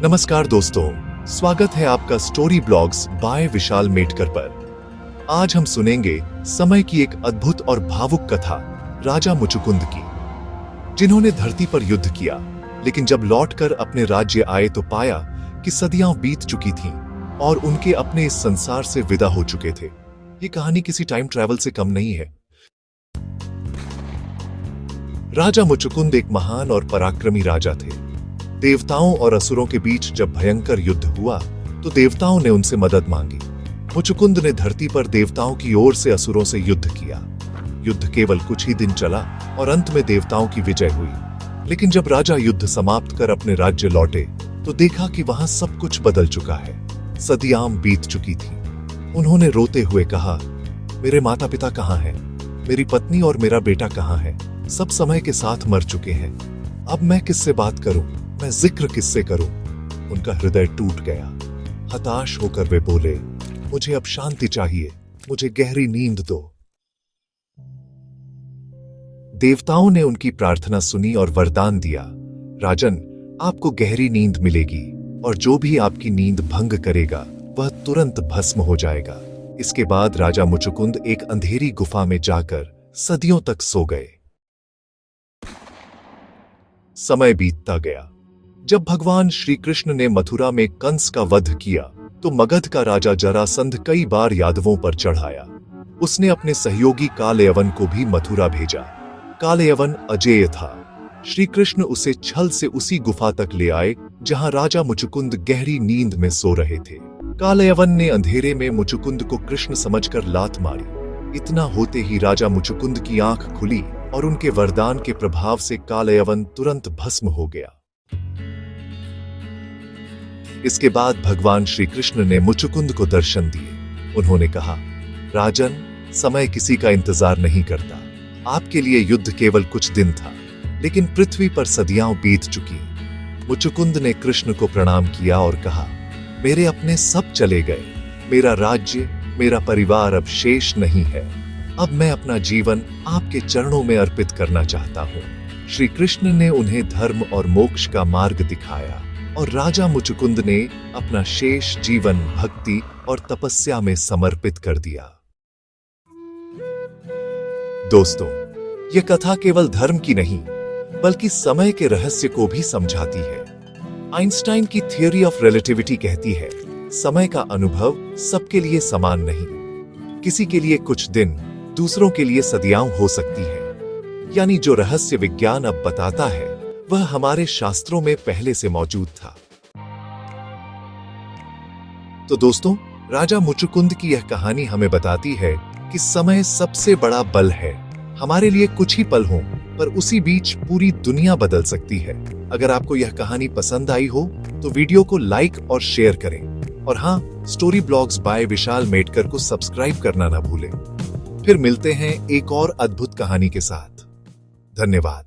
नमस्कार दोस्तों, स्वागत है आपका स्टोरी ब्लॉग्स बाय विशाल मेटकर पर। आज हम सुनेंगे समय की एक अद्भुत और भावुक कथा राजा मुचुकुंद की, जिन्होंने धरती पर युद्ध किया, लेकिन जब लौटकर अपने राज्य आए तो पाया कि सदियां बीत चुकी थीं और उनके अपने इस संसार से विदा हो चुके थे। ये कहानी किसी टाइम ट्रैवल से कम नहीं है। राजा मुचुकुंद एक महान और पराक्रमी राजा थे। देवताओं और असुरों के बीच जब भयंकर युद्ध हुआ तो देवताओं ने उनसे मदद मांगी। मुचुकुंद ने धरती पर देवताओं की ओर से असुरों से युद्ध किया। युद्ध केवल कुछ ही दिन चला और अंत में देवताओं की विजय हुई। लेकिन जब राजा युद्ध समाप्त कर अपने राज्य लौटे तो देखा कि वहां सब कुछ बदल चुका है। सदियां बीत चुकी थी। उन्होंने रोते हुए कहा, मेरे माता पिता कहाँ हैं? मेरी पत्नी और मेरा बेटा कहाँ है? सब समय के साथ मर चुके हैं। अब मैं किससे बात करूं? मैं जिक्र किससे करूं? उनका हृदय टूट गया। हताश होकर वे बोले, मुझे अब शांति चाहिए, मुझे गहरी नींद दो। देवताओं ने उनकी प्रार्थना सुनी और वरदान दिया, राजन, आपको गहरी नींद मिलेगी और जो भी आपकी नींद भंग करेगा वह तुरंत भस्म हो जाएगा। इसके बाद राजा मुचुकुंद एक अंधेरी गुफा में जाकर सदियों तक सो गए। समय बीतता गया। जब भगवान श्री कृष्ण ने मथुरा में कंस का वध किया तो मगध का राजा जरासंध कई बार यादवों पर चढ़ाया। उसने अपने सहयोगी कालयवन को भी मथुरा भेजा। कालयवन अजेय था। श्री कृष्ण उसे छल से उसी गुफा तक ले आए जहां राजा मुचुकुंद गहरी नींद में सो रहे थे। कालयवन ने अंधेरे में मुचुकुंद को कृष्ण समझकर लात मारी। इतना होते ही राजा मुचुकुंद की आंख खुली और उनके वरदान के प्रभाव से कालयवन तुरंत भस्म हो गया। इसके बाद भगवान श्री कृष्ण ने मुचुकुंद को दर्शन दिए। उन्होंने कहा, राजन, समय किसी का इंतजार नहीं करता। आपके लिए युद्ध केवल कुछ दिन था, लेकिन पृथ्वी पर सदियां बीत चुकी। मुचुकुंद ने कृष्ण को प्रणाम किया और कहा, मेरे अपने सब चले गए। मेरा राज्य, मेरा परिवार अब शेष नहीं है। अब मैं अपना जीवन आपके चरणों में अर्पित करना चाहता हूँ। श्री कृष्ण ने उन्हें धर्म और मोक्ष का मार्ग दिखाया और राजा मुचुकुंद ने अपना शेष जीवन भक्ति और तपस्या में समर्पित कर दिया। दोस्तों, यह कथा केवल धर्म की नहीं, बल्कि समय के रहस्य को भी समझाती है। आइंस्टाइन की थ्योरी ऑफ रिलेटिविटी कहती है, समय का अनुभव सबके लिए समान नहीं। किसी के लिए कुछ दिन, दूसरों के लिए सदियां हो सकती है। यानी जो रहस्य विज्ञान अब बताता है वह हमारे शास्त्रों में पहले से मौजूद था। तो दोस्तों, राजा मुचुकुंद की यह कहानी हमें बताती है कि समय सबसे बड़ा बल है। हमारे लिए कुछ ही पल हों, पर उसी बीच पूरी दुनिया बदल सकती है। अगर आपको यह कहानी पसंद आई हो तो वीडियो को लाइक और शेयर करें। और हाँ, स्टोरी ब्लॉग्स बाय विशाल मेटकर को सब्सक्राइब करना ना भूलें। फिर मिलते हैं एक और अद्भुत कहानी के साथ। धन्यवाद।